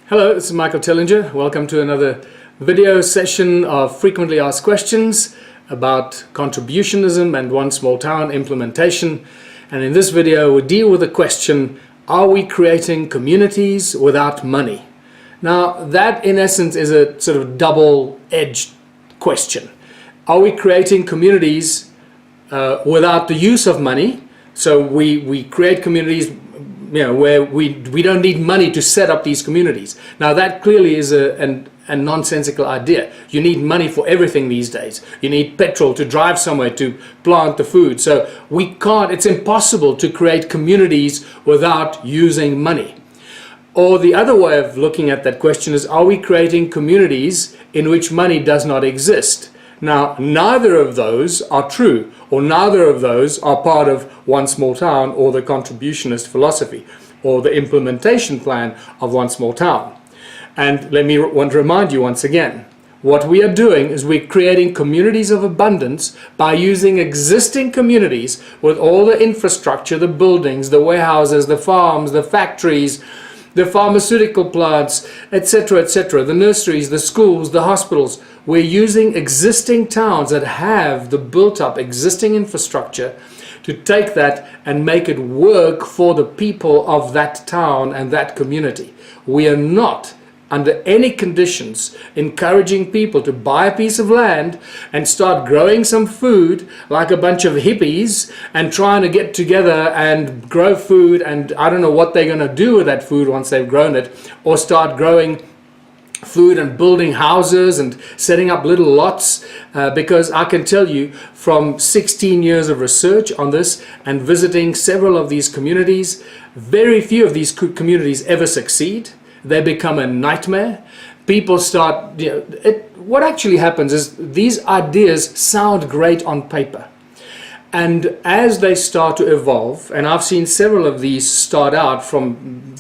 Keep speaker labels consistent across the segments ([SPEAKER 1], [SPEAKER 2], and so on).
[SPEAKER 1] Hello, this is Michael Tillinger. Welcome to another video session of frequently asked questions about contributionism and One Small Town implementation. And in this video, we'll deal with the question, are we creating communities without money? Now, that in essence is a sort of double-edged question. Are we creating communities without the use of money? So we create communities where we don't need money to set up these communities. Now that clearly is a nonsensical idea. You need money for everything these days. You need petrol to drive somewhere to plant the food. So it's impossible to create communities without using money. Or the other way of looking at that question is, are we creating communities in which money does not exist? Now, neither of those are true, or neither of those are part of One Small Town or the contributionist philosophy or the implementation plan of One Small Town. And want to remind you once again, what we are doing is we're creating communities of abundance by using existing communities with all the infrastructure, the buildings, the warehouses, the farms, the factories, the pharmaceutical plants, etc., etc., the nurseries, the schools, the hospitals. We're using existing towns that have the built-up existing infrastructure to take that and make it work for the people of that town and that community. We are not, under any conditions, encouraging people to buy a piece of land and start growing some food like a bunch of hippies and trying to get together and grow food, and I don't know what they're going to do with that food once they've grown it, or start growing food and building houses and setting up little lots, because I can tell you from 16 years of research on this and visiting several of these communities, very few of these communities ever succeed. They become a nightmare. People start, what actually happens is these ideas sound great on paper. And as they start to evolve, and I've seen several of these start out from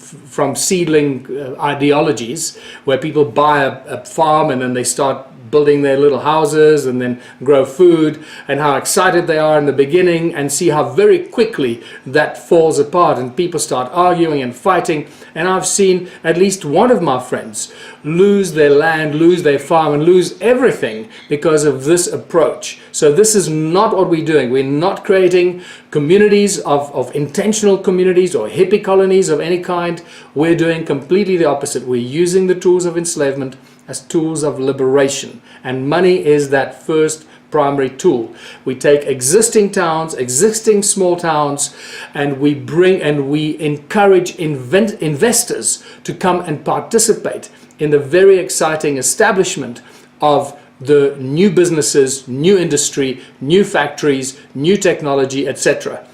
[SPEAKER 1] seedling ideologies where people buy a farm and then they start building their little houses and then grow food, and how excited they are in the beginning, and see how very quickly that falls apart and people start arguing and fighting. And I've seen at least one of my friends lose their land, lose their farm, and lose everything because of this approach. So this is not what we're doing. We're not creating communities of intentional communities or hippie colonies of any kind. We're doing completely the opposite. We're using the tools of enslavement as tools of liberation, and money is that first primary tool. We take existing towns, existing small towns, and we encourage investors to come and participate in the very exciting establishment of the new businesses, new industry, new factories, new technology, etc.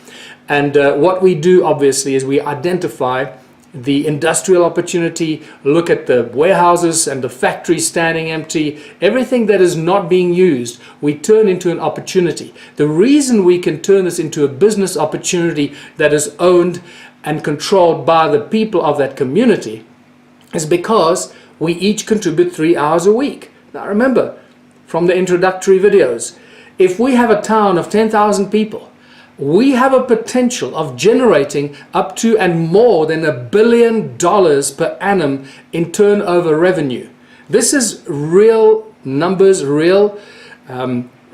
[SPEAKER 1] And what we do obviously is we identify the industrial opportunity, look at the warehouses and the factories standing empty, everything that is not being used, we turn into an opportunity. The reason we can turn this into a business opportunity that is owned and controlled by the people of that community is because we each contribute 3 hours a week. Now remember, from the introductory videos, if we have a town of 10,000 people, we have a potential of generating up to and more than $1 billion per annum in turnover revenue. This is real numbers, real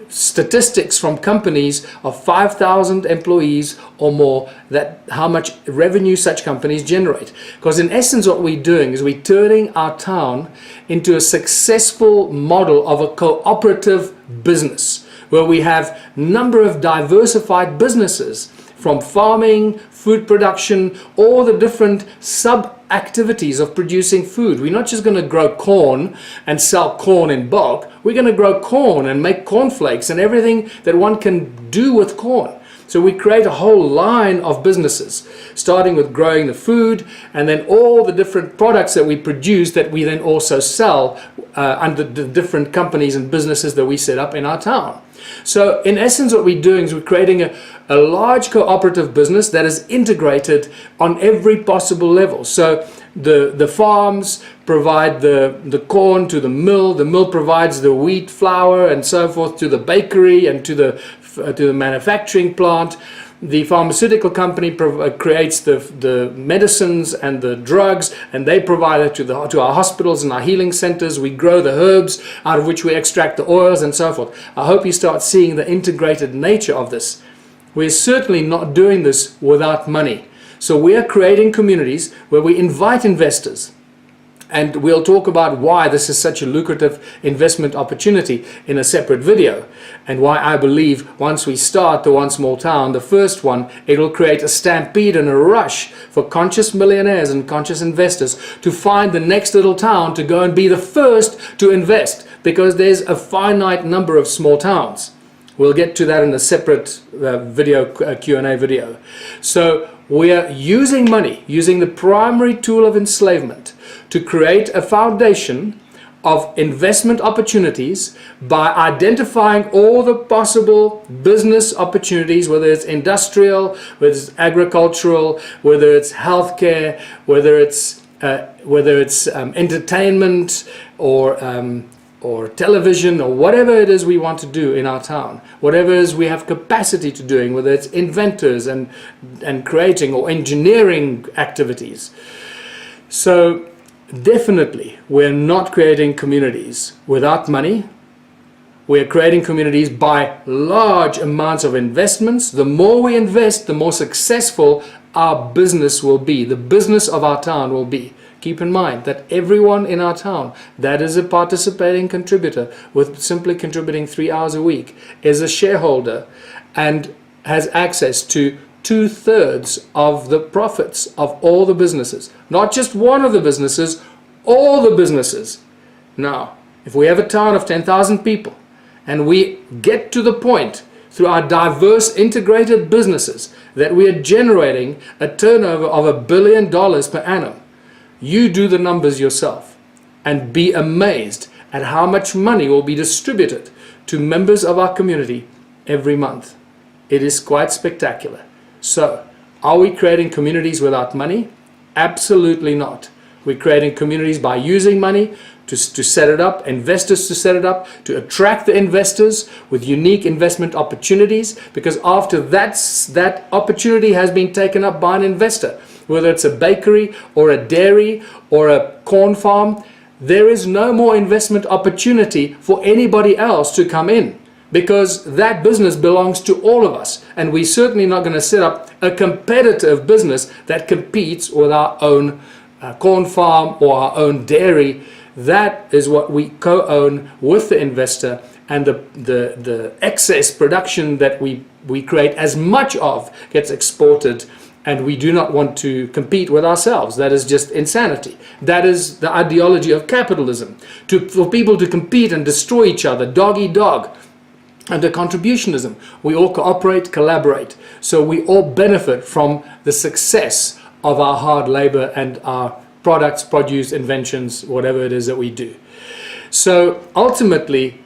[SPEAKER 1] statistics from companies of 5,000 employees or more, that how much revenue such companies generate. Because in essence what we're doing is we're turning our town into a successful model of a cooperative business, where we have a number of diversified businesses, from farming, food production, all the different sub-activities of producing food. We're not just going to grow corn and sell corn in bulk. We're going to grow corn and make cornflakes and everything that one can do with corn. So we create a whole line of businesses, starting with growing the food, and then all the different products that we produce that we then also sell under the different companies and businesses that we set up in our town. So in essence what we're doing is we're creating a large cooperative business that is integrated on every possible level. So the farms provide the corn to the mill provides the wheat, flour and so forth to the bakery and to the manufacturing plant. the pharmaceutical company creates the medicines and the drugs, and they provide it to our hospitals and our healing centers. We grow the herbs out of which we extract the oils and so forth. I hope you start seeing the integrated nature of this. We're certainly not doing this without money. So we are creating communities where we invite investors. And we'll talk about why this is such a lucrative investment opportunity in a separate video, and why I believe once we start the One Small Town, the first one, it will create a stampede and a rush for conscious millionaires and conscious investors to find the next little town to go and be the first to invest, because there's a finite number of small towns. We'll get to that in a separate Q&A video. So we are using money, using the primary tool of enslavement, to create a foundation of investment opportunities by identifying all the possible business opportunities, whether it's industrial, whether it's agricultural, whether it's healthcare, whether it's entertainment or television, or whatever it is we want to do in our town, whatever it is we have capacity to doing, whether it's inventors and creating or engineering activities. So definitely, we're not creating communities without money. We're creating communities by large amounts of investments. The more we invest, the more successful our business will be. The business of our town will be. Keep in mind that everyone in our town that is a participating contributor, with simply contributing 3 hours a week, is a shareholder and has access to 2/3 of the profits of all the businesses. Not just one of the businesses, all the businesses. Now, if we have a town of 10,000 people and we get to the point through our diverse integrated businesses that we are generating a turnover of $1 billion per annum, you do the numbers yourself and be amazed at how much money will be distributed to members of our community every month. It is quite spectacular. So, are we creating communities without money? Absolutely not. We're creating communities by using money to set it up, investors to set it up, to attract the investors with unique investment opportunities, because after that opportunity has been taken up by an investor, whether it's a bakery or a dairy or a corn farm, there is no more investment opportunity for anybody else to come in, because that business belongs to all of us, and we're certainly not going to set up a competitive business that competes with our own corn farm or our own dairy. That is what we co-own with the investor, and the excess production that we create as much of gets exported, and we do not want to compete with ourselves. That is just insanity. That is the ideology of capitalism, for people to compete and destroy each other, dog eat dog. Under contributionism, we all cooperate, collaborate, so we all benefit from the success of our hard labor and our products, produce, inventions, whatever it is that we do. So ultimately,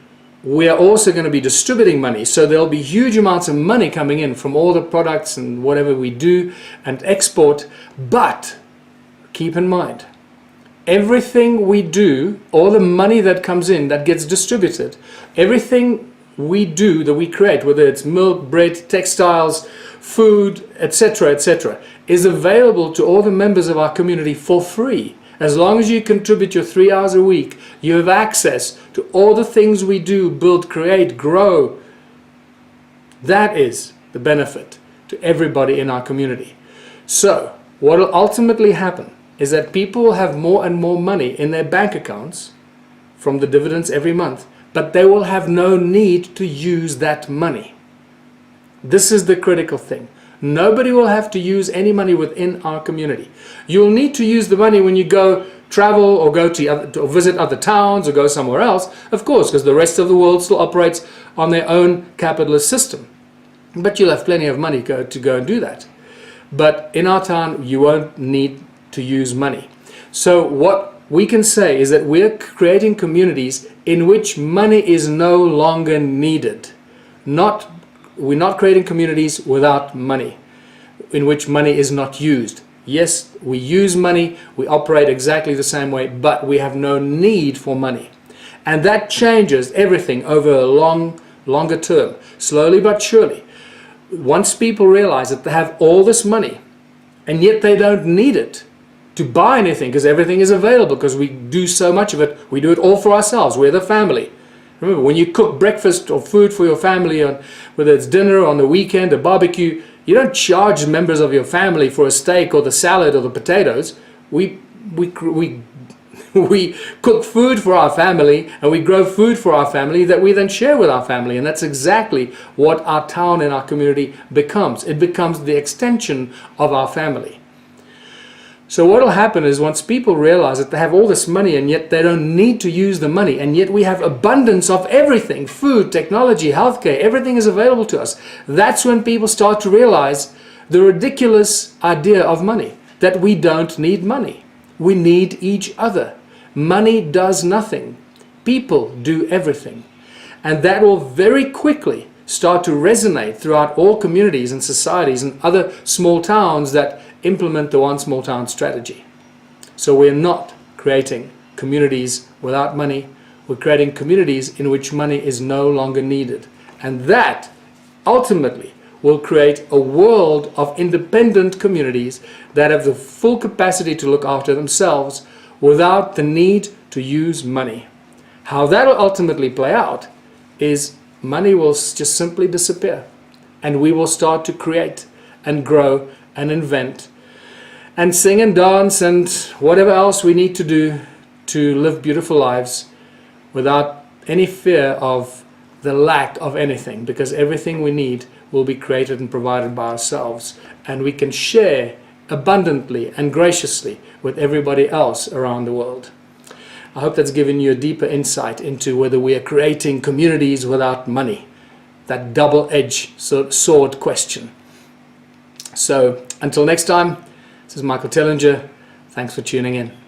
[SPEAKER 1] we are also going to be distributing money, so there'll be huge amounts of money coming in from all the products and whatever we do and export. But keep in mind, everything we do, all the money that comes in, that gets distributed, everything we do, that we create, whether it's milk, bread, textiles, food, etc., is available to all the members of our community for free. As long as you contribute your 3 hours a week, you have access to all the things we do, build, create, grow. That is the benefit to everybody in our community. So what will ultimately happen is that people will have more and more money in their bank accounts from the dividends every month, but they will have no need to use that money. This is the critical thing. Nobody will have to use any money within our community. You'll need to use the money when you go travel or go to visit other towns or go somewhere else, of course, because the rest of the world still operates on their own capitalist system. But you'll have plenty of money to go and do that. But in our town, you won't need to use money. So what we can say is that we're creating communities in which money is no longer needed. We're not creating communities without money, in which money is not used. Yes, we use money, we operate exactly the same way, but we have no need for money. And that changes everything over a longer term, slowly but surely. once people realize that they have all this money and yet they don't need it to buy anything because everything is available, because we do so much of it, we do it all for ourselves, we're the family. Remember, when you cook breakfast or food for your family, on whether it's dinner on the weekend, a barbecue, you don't charge members of your family for a steak or the salad or the potatoes. We cook food for our family, and we grow food for our family that we then share with our family. And that's exactly what our town and our community becomes. It becomes the extension of our family. So what will happen is, once people realize that they have all this money and yet they don't need to use the money, and yet we have abundance of everything, food, technology, healthcare, everything is available to us. That's when people start to realize the ridiculous idea of money, that we don't need money. We need each other. Money does nothing. People do everything. And that will very quickly start to resonate throughout all communities and societies and other small towns that implement the One Small Town strategy. So we're not creating communities without money. We're creating communities in which money is no longer needed. And that ultimately will create a world of independent communities that have the full capacity to look after themselves without the need to use money. How that will ultimately play out is money will just simply disappear, and we will start to create and grow and invent and sing and dance and whatever else we need to do to live beautiful lives without any fear of the lack of anything, because everything we need will be created and provided by ourselves, and we can share abundantly and graciously with everybody else around the world. I hope that's given you a deeper insight into whether we are creating communities without money, that double-edged sword question. So until next time, this is Michael Tellinger. Thanks for tuning in.